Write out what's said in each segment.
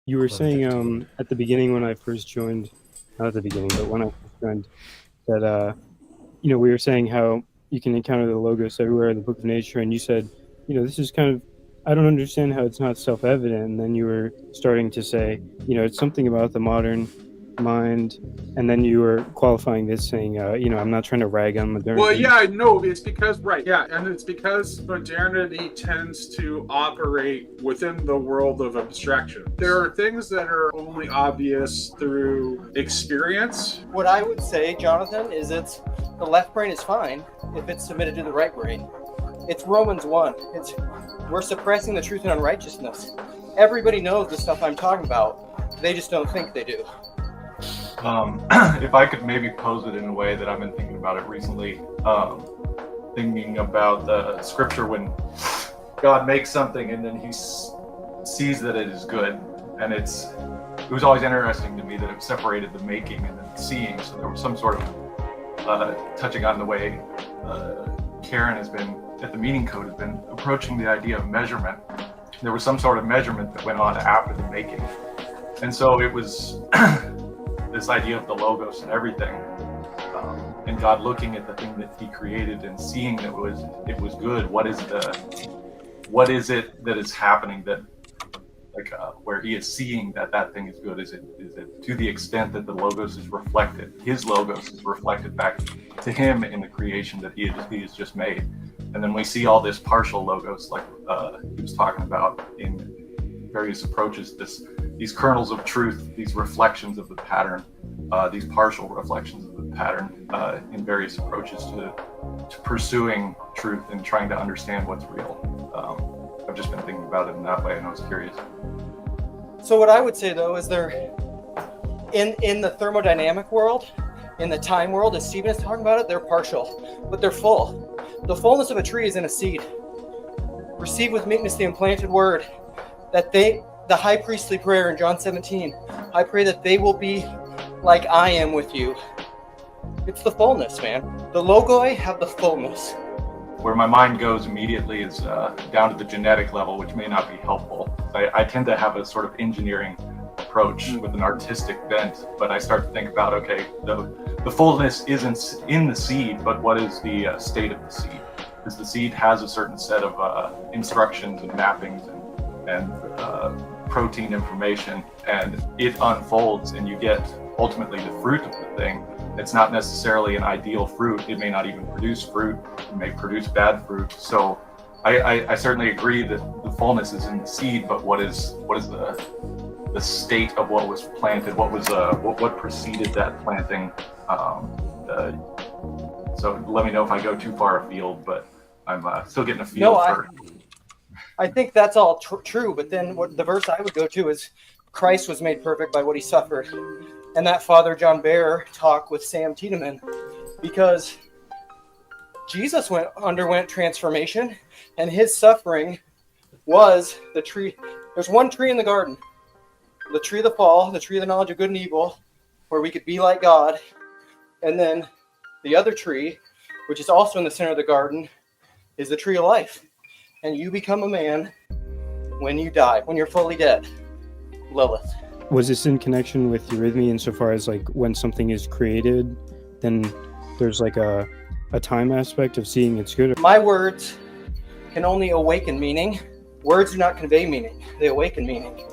You were saying at the beginning when I first joined, not at the beginning, but when I first joined, that we were saying how you can encounter the logos everywhere in the Book of Nature, and you said, this is kind of, I don't understand how it's not self-evident. And then you were starting to say, it's something about the modern mind, and then you were qualifying this, saying, I'm not trying to rag on Well, modernity. yeah, I know. It's because, right, yeah, and it's because modernity tends to operate within the world of abstraction. There are things that are only obvious through experience. What I would say, Jonathan, is the left brain is fine if it's submitted to the right brain. It's Romans 1. We're suppressing the truth and unrighteousness. Everybody knows the stuff I'm talking about. They just don't think they do. If I could maybe pose it in a way that I've been thinking about it recently, thinking about the scripture when God makes something and then he sees that it is good. And it was always interesting to me that it separated the making and the seeing. So there was some sort of touching on the way Karen has been, at the meaning code, has been approaching the idea of measurement. There was some sort of measurement that went on after the making. And so it was this idea of the logos and everything, and God looking at the thing that he created and seeing that it was good. What is it that is happening that, where he is seeing that thing is good? Is it to the extent that the logos is reflected, his logos is reflected back to him in the creation that he has just made? And then we see all this partial logos, like he was talking about in various approaches, these kernels of truth, these reflections of the pattern, these partial reflections of the pattern in various approaches to pursuing truth and trying to understand what's real. I've just been thinking about it in that way, and I was curious. So what I would say, though, is they're in the thermodynamic world, in the time world, as Stephen is talking about it, they're partial, but they're full. The fullness of a tree is in a seed. Receive with meekness the implanted word, that the high priestly prayer in John 17, I pray that they will be like I am with you. It's the fullness, man. The logoi have the fullness. Where my mind goes immediately is down to the genetic level, which may not be helpful. I tend to have a sort of engineering approach with an artistic bent, but I start to think about, okay, the fullness isn't in the seed, but what is the state of the seed? Because the seed has a certain set of instructions and mappings and protein information, and it unfolds, and you get ultimately the fruit of the thing. It's not necessarily an ideal fruit. It may not even produce fruit. It may produce bad fruit. So I certainly agree that the fullness is in the seed, but what is the state of what was planted? What preceded that planting? So let me know if I go too far afield, but I'm still getting a feel for. I think that's all true, but then what the verse I would go to is Christ was made perfect by what he suffered. And that Father John Bear talk with Sam Tiedemann, because Jesus underwent transformation, and his suffering was the tree. There's one tree in the garden, the tree of the fall, the tree of the knowledge of good and evil, where we could be like God. And then the other tree, which is also in the center of the garden, is the tree of life. And you become a man when you die, when you're fully dead. Lilith. Was this in connection with Eurythmy insofar as like when something is created, then there's like a time aspect of seeing it's good? My words can only awaken meaning. Words do not convey meaning; they awaken meaning,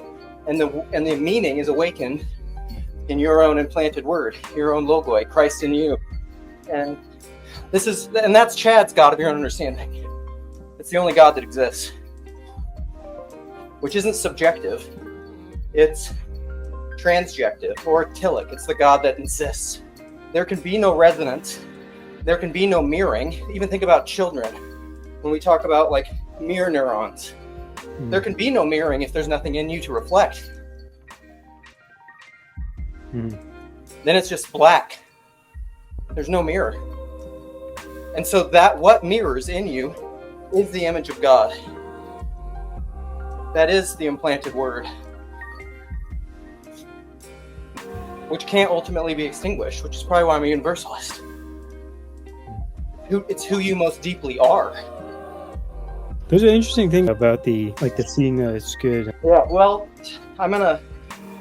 and the meaning is awakened in your own implanted word, your own logoi, Christ in you, and that's Chad's God of your own understanding. It's the only God that exists, which isn't subjective; it's transjective or tilic. It's the God that insists. There can be no resonance. There can be no mirroring. Even think about children. When we talk about like mirror neurons, there can be no mirroring if there's nothing in you to reflect. Then it's just black. There's no mirror. And so that what mirrors in you is the image of God. That is the implanted word, which can't ultimately be extinguished, which is probably why I'm a universalist. It's who you most deeply are. There's an interesting thing about the seeing that it's good. Yeah, well, I'm gonna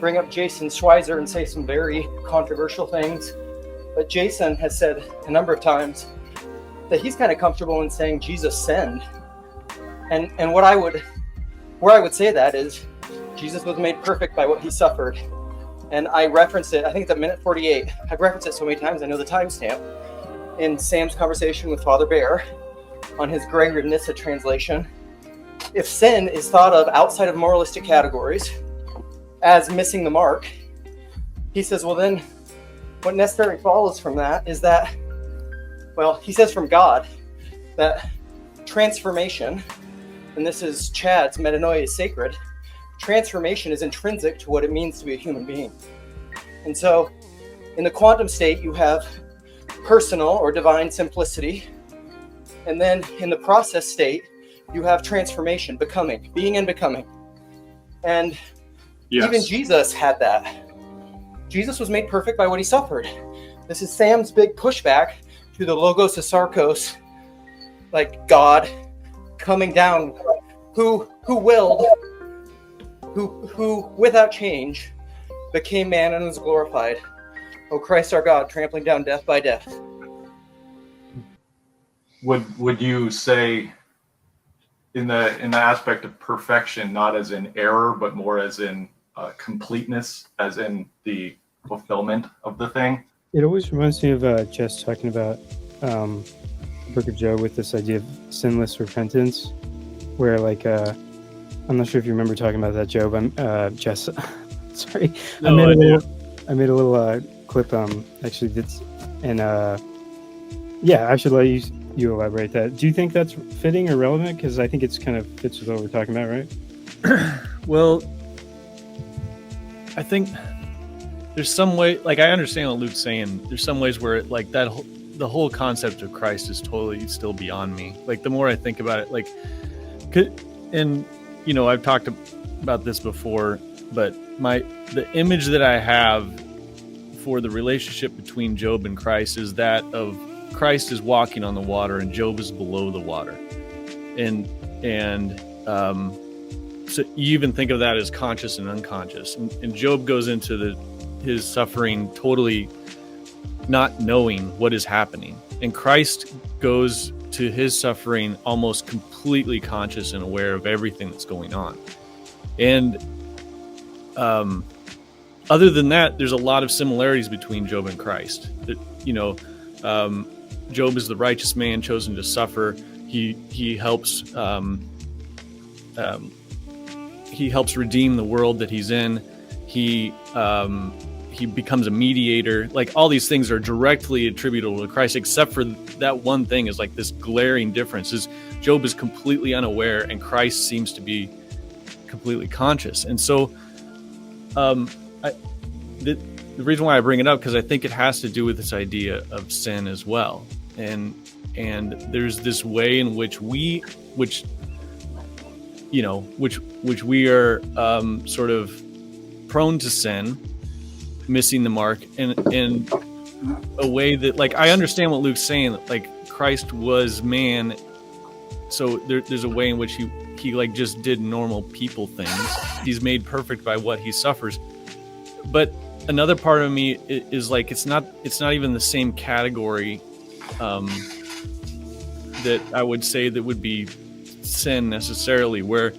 bring up Jason Schweizer and say some very controversial things. But Jason has said a number of times that he's kind of comfortable in saying Jesus sinned. And where I would say that is Jesus was made perfect by what he suffered. And I referenced it, I think it's at minute 48. I've referenced it so many times, I know the timestamp, in Sam's conversation with Father Bear on his Gregory of Nyssa translation. If sin is thought of outside of moralistic categories as missing the mark, he says, well then, what necessarily follows from that is that, well, he says from God, that transformation, and this is Chad's metanoia is sacred, transformation is intrinsic to what it means to be a human being. And so, in the quantum state, you have personal or divine simplicity, and then in the process state, you have transformation, becoming, being and becoming. And even Jesus had that. Jesus was made perfect by what he suffered. This is Sam's big pushback to the logos of sarcos, like God coming down, who willed, who without change became man and was glorified. O Christ our God, trampling down death by death. Would you say in the aspect of perfection, not as in error, but more as in completeness, as in the fulfillment of the thing? It always reminds me of Jess talking about the Book of Job with this idea of sinless repentance, where like I'm not sure if you remember talking about that, Job. Jess. Sorry, No, I made a little clip actually that's and yeah, I should let you elaborate that. Do you think that's fitting or relevant? Because I think it's kind of fits with what we're talking about, right? Well, I think there's some way, like I understand what Luke's saying. There's some ways where like the whole concept of Christ is totally still beyond me. Like the more I think about it, like, and you know, I've talked about this before, but the image that I have for the relationship between Job and Christ is that of Christ is walking on the water and Job is below the water, and so you even think of that as conscious and unconscious, and Job goes into his suffering totally not knowing what is happening, and Christ goes to his suffering almost completely conscious and aware of everything that's going on. And other than that, there's a lot of similarities between Job and Christ. That, you know, Job is the righteous man chosen to suffer. He helps redeem the world that he's in. He becomes a mediator. Like all these things are directly attributable to Christ, except for that one thing is like this glaring difference is Job is completely unaware and Christ seems to be completely conscious. And so the reason why I bring it up, because I think it has to do with this idea of sin as well. And there's this way in which we are sort of prone to sin, missing the mark, in a way that, like, I understand what Luke's saying, like Christ was man, so there's a way in which he like just did normal people things. He's made perfect by what he suffers. But another part of me is like it's not even the same category that I would say that would be sin necessarily, where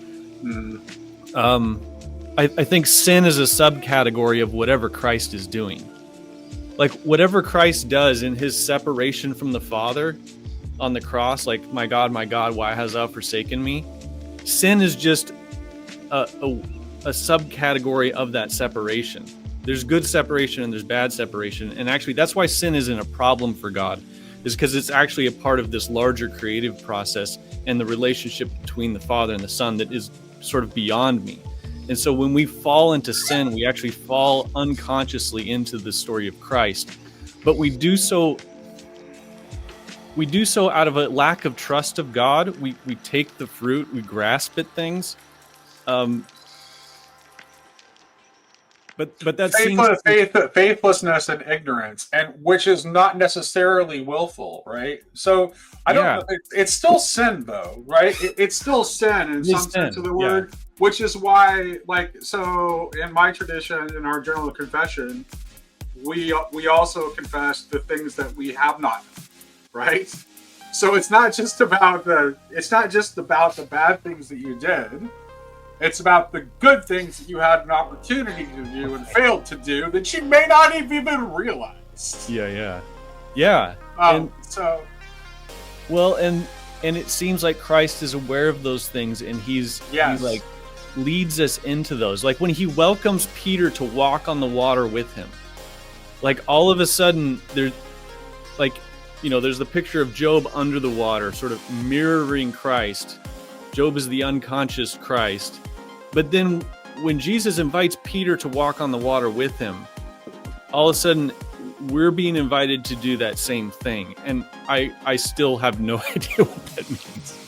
I think sin is a subcategory of whatever Christ is doing. Like whatever Christ does in his separation from the Father on the cross, like, my God, why hast thou forsaken me? Sin is just a subcategory of that separation. There's good separation and there's bad separation. And actually, that's why sin isn't a problem for God, is because it's actually a part of this larger creative process and the relationship between the Father and the Son that is sort of beyond me. And so when we fall into sin, we actually fall unconsciously into the story of Christ. But we do so out of a lack of trust of God. We take the fruit, we grasp at things. But that seems faithlessness and ignorance, and which is not necessarily willful, right? So I don't know. It's still sin, though, right? It's still sin in some sense of the word, which is why, like, so in my tradition, in our general confession, we also confess the things that we have not, right? So it's not just about the bad things that you did. It's about the good things that you had an opportunity to do and failed to do that you may not have even realized. Yeah. And it seems like Christ is aware of those things, and he like leads us into those. Like when he welcomes Peter to walk on the water with him, like all of a sudden there's like, there's the picture of Job under the water, sort of mirroring Christ. Job is the unconscious Christ. But then when Jesus invites Peter to walk on the water with him, all of a sudden we're being invited to do that same thing. And I still have no idea what that means.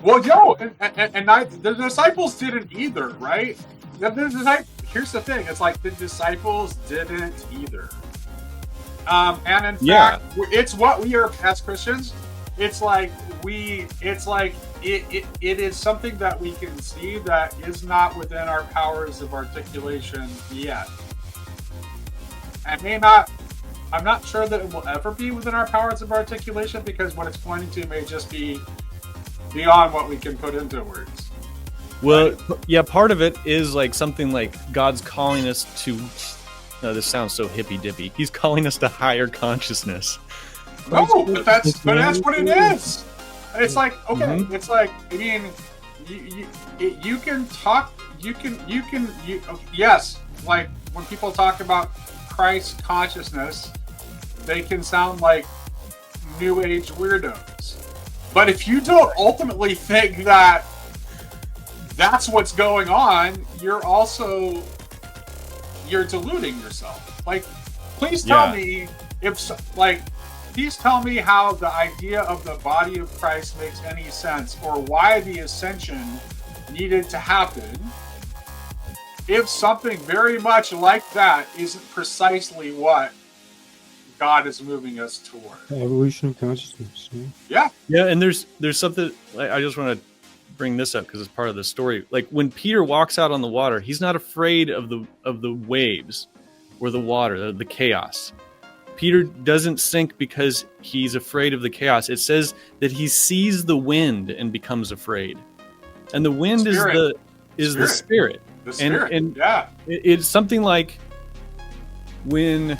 Well, the disciples didn't either, right? Here's the thing. It's like the disciples didn't either. And in fact, it's what we are as Christians. It is something that we can see that is not within our powers of articulation yet. I'm not sure that it will ever be within our powers of articulation, because what it's pointing to may just be beyond what we can put into words. Well, right? Part of it is like something like God's calling us to, this sounds so hippy-dippy, he's calling us to higher consciousness. No, but that's what it is. It's like, okay, it's like, I mean, you can talk, yes, like when people talk about Christ consciousness, they can sound like New Age weirdos. But if you don't ultimately think that that's what's going on, you're deluding yourself. Like, please tell me please tell me how the idea of the body of Christ makes any sense, or why the ascension needed to happen, if something very much like that isn't precisely what God is moving us toward. The evolution of consciousness. Yeah. Yeah, and there's something, I just want to bring this up because it's part of the story. Like when Peter walks out on the water, he's not afraid of the waves or the water, the chaos. Peter doesn't sink because he's afraid of the chaos. It says that he sees the wind and becomes afraid. And the wind is the spirit. The spirit. And it's something like when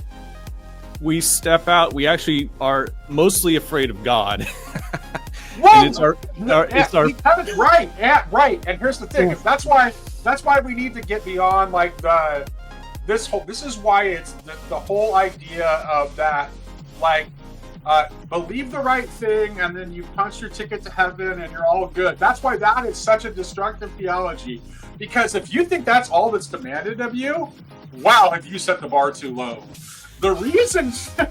we step out, we actually are mostly afraid of God. And it's our right. Yeah, right. And here's the thing. That's why we need to get beyond like this is why it's the whole idea of that, like, believe the right thing and then you punch your ticket to heaven and you're all good. That's why that is such a destructive theology. Because if you think that's all that's demanded of you, wow, have you set the bar too low. The reason that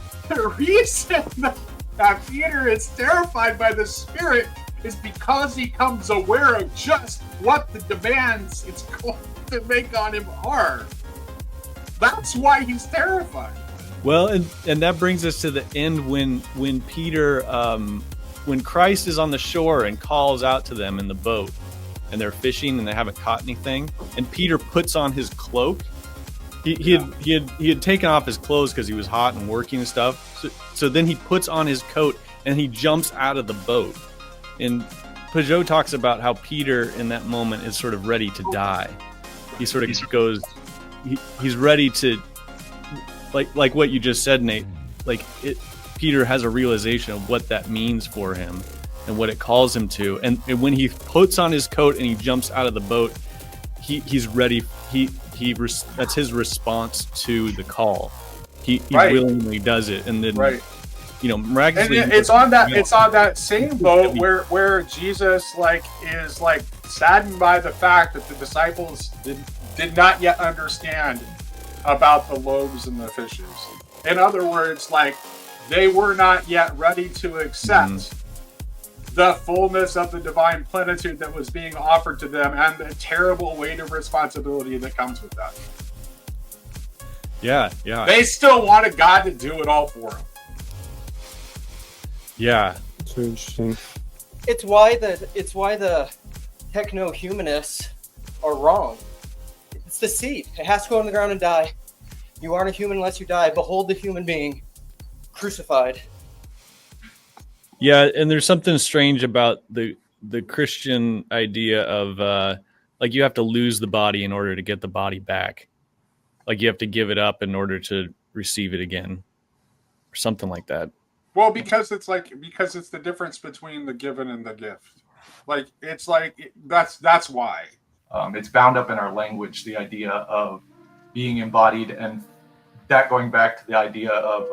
Peter is terrified by the Spirit is because he comes aware of just what the demands it's going to make on him are. That's why he's terrified. Well, and that brings us to the end when Peter, when Christ is on the shore and calls out to them in the boat, and they're fishing and they haven't caught anything, and Peter puts on his cloak. He had taken off his clothes because he was hot and working and stuff. So then he puts on his coat and he jumps out of the boat. And Peugeot talks about how Peter in that moment is sort of ready to die. He sort of goes, he's ready to, like what you just said, Nate. Peter has a realization of what that means for him and what it calls him to. And when he puts on his coat and he jumps out of the boat, he's ready. That's his response to the call. He willingly does it, and then miraculously. And it's on that same boat where Jesus is saddened by the fact that the disciples did not yet understand about the loaves and the fishes. In other words, they were not yet ready to accept the fullness of the divine plenitude that was being offered to them and the terrible weight of responsibility that comes with that. Yeah. They still wanted God to do it all for them. Yeah. It's very interesting. It's why the techno-humanists are wrong. It's the seed. It has to go on the ground and die. You aren't a human unless you die. Behold the human being crucified. Yeah, and there's something strange about the Christian idea of like you have to lose the body in order to get the body back. Like you have to give it up in order to receive it again, or something like that. Well, because it's the difference between the given and the gift. Like it's like that's why. It's bound up in our language, the idea of being embodied, and that going back to the idea of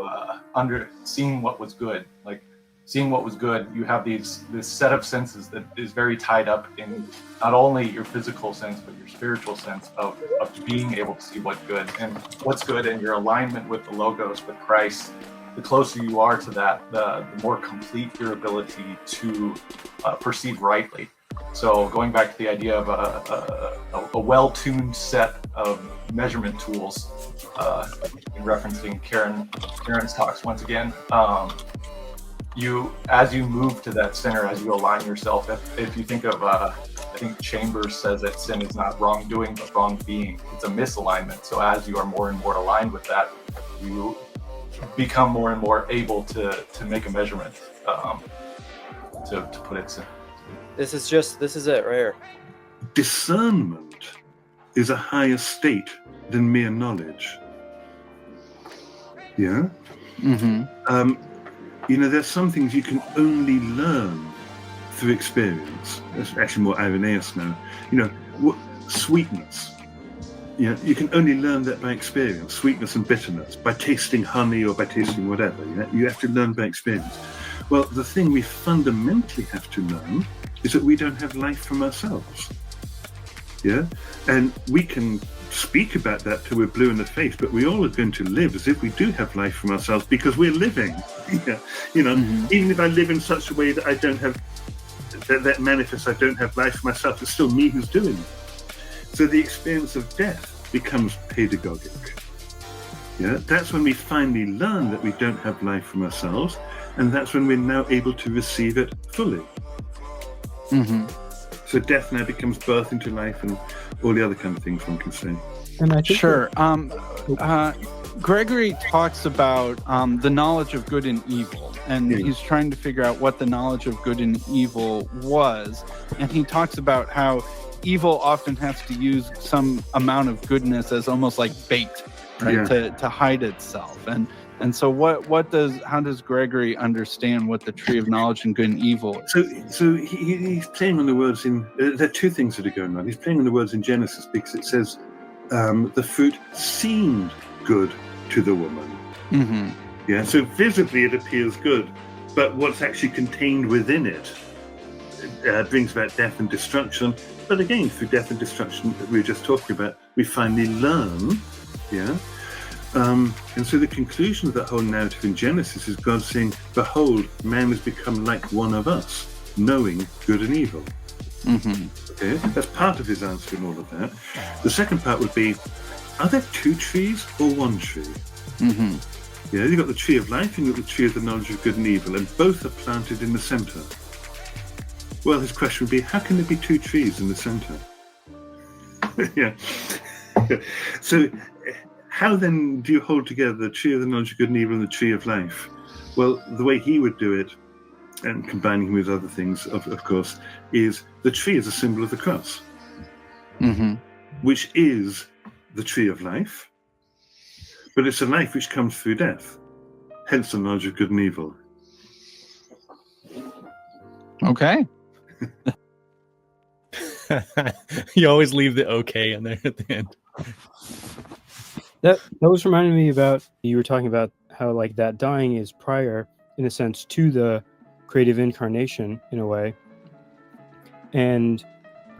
seeing what was good. Like seeing what was good, you have this set of senses that is very tied up in not only your physical sense, but your spiritual sense of being able to see what's good and what's good, and your alignment with the Logos, with Christ. The closer you are to that, the more complete your ability to perceive rightly. So going back to the idea of a well-tuned set of measurement tools, in referencing Karen's talks once again, as you move to that center, as you align yourself, if you think of, I think Chambers says that sin is not wrongdoing, but wrong being. It's a misalignment. So as you are more and more aligned with that, you become more and more able to make a measurement, to put it simply. This is it right here. Discernment is a higher state than mere knowledge. Yeah? Mm-hmm. There's some things you can only learn through experience. That's actually more Irenaeus now. Sweetness. You can only learn that by experience, sweetness and bitterness, by tasting honey or by tasting whatever. You have to learn by experience. Well, the thing we fundamentally have to learn is that we don't have life from ourselves. Yeah? And we can speak about that till we're blue in the face, but we all are going to live as if we do have life from ourselves because we're living. Even if I live in such a way that I don't have, that manifests I don't have life for myself, it's still me who's doing it. So the experience of death becomes pedagogic. Yeah, that's when we finally learn that we don't have life from ourselves, and that's when we're now able to receive it fully. Mm-hmm. So death now becomes birth into life and all the other kind of things one can say. And I think Sure. Gregory talks about the knowledge of good and evil, and he's trying to figure out what the knowledge of good and evil was. And he talks about how evil often has to use some amount of goodness as almost like bait, right? To hide itself. And so how does Gregory understand what the tree of knowledge and good and evil is? So he's playing on the words there are two things that are going on. He's playing on the words in Genesis because it says the fruit seemed good to the woman. Mm-hmm. Yeah, so visibly it appears good, but what's actually contained within it brings about death and destruction. But again, through death and destruction that we were just talking about, we finally learn, and so the conclusion of that whole narrative in Genesis is God saying, behold, man has become like one of us, knowing good and evil. Mm-hmm. Okay, that's part of his answer in all of that. The second part would be, are there two trees or one tree? Mm-hmm. Yeah, you've got the tree of life and you've got the tree of the knowledge of good and evil, and both are planted in the center. Well, his question would be, how can there be two trees in the center? Yeah. So how then do you hold together the tree of the knowledge of good and evil and the tree of life? Well, the way he would do it, and combining him with other things, of course, is the tree is a symbol of the cross, Mm-hmm. which is the tree of life, but it's a life which comes through death, hence the knowledge of good and evil. Okay. You always leave the okay in there at the end. that was reminding me about, you were talking about how like that dying is prior in a sense to the creative incarnation in a way, and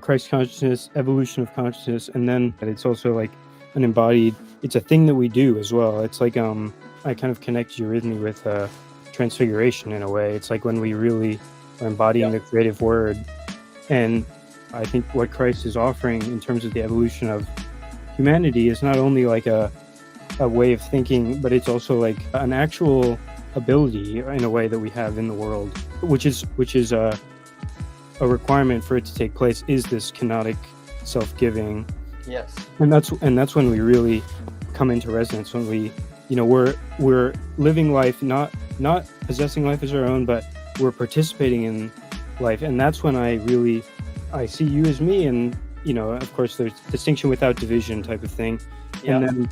Christ consciousness, evolution of consciousness, and then it's also like an embodied, it's a thing that we do as well. It's like I kind of connect eurythmy with transfiguration in a way. It's like when we really or embodying the creative word. And I think what Christ is offering in terms of the evolution of humanity is not only like a way of thinking, but it's also like an actual ability in a way that we have in the world, which is a requirement for it to take place, is this kenotic self-giving. Yes. And that's when we really come into resonance, when we, we're living life, not possessing life as our own, but we're participating in life. And that's when I see you as me, and of course there's distinction without division type of thing. And then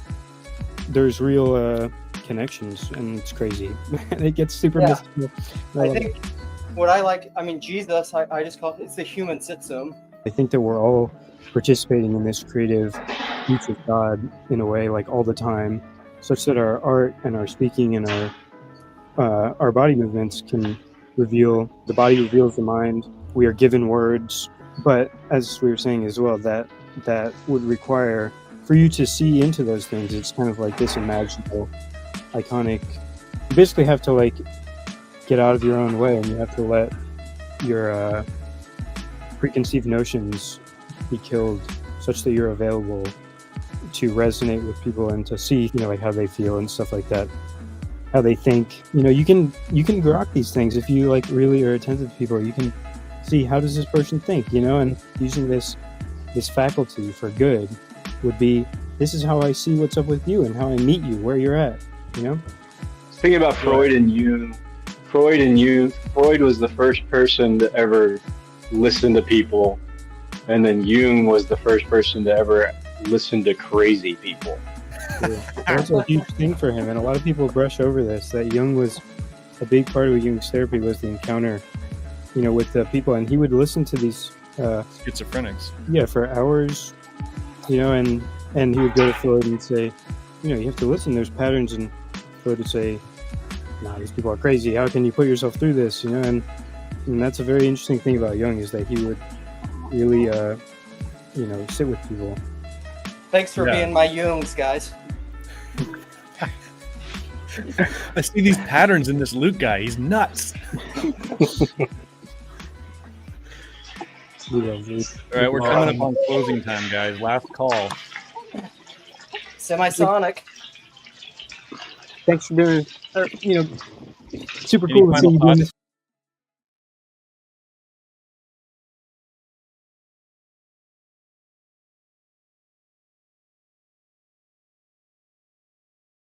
there's real connections, and it's crazy. It gets super mystical. I think what I like, Jesus, I just call it's the human sitsum. I think that we're all participating in this creative speech of God in a way, like all the time, such that our art and our speaking and our body movements can reveal, the body reveals the mind. We are given words, but as we were saying as well, that would require for you to see into those things. It's kind of like this imaginable, iconic. You basically have to like get out of your own way, and you have to let your preconceived notions be killed, such that you're available to resonate with people and to see, like how they feel and stuff like that, how they think. You can grok these things if you like really are attentive to people. You can see, how does this person think, and using this faculty for good would be, this is how I see what's up with you and how I meet you where you're at. Thinking about Freud and Jung. Freud was the first person to ever listen to people, and then Jung was the first person to ever listen to crazy people. Yeah. That's a huge thing for him, and a lot of people brush over this, that Jung was a big part of Jung's therapy was the encounter, with the people, and he would listen to these schizophrenics. Yeah, for hours, and he would go to Freud and say, you have to listen, there's patterns, and Freud would say, nah, these people are crazy, how can you put yourself through this, and that's a very interesting thing about Jung, is that he would really sit with people. Thanks for being my Jungs, guys. I see these patterns in this Luke guy. He's nuts. All right, we're coming up on closing time, guys. Last call. Semisonic. Thanks for doing it. Super Any cool to see final you doing thoughts? this.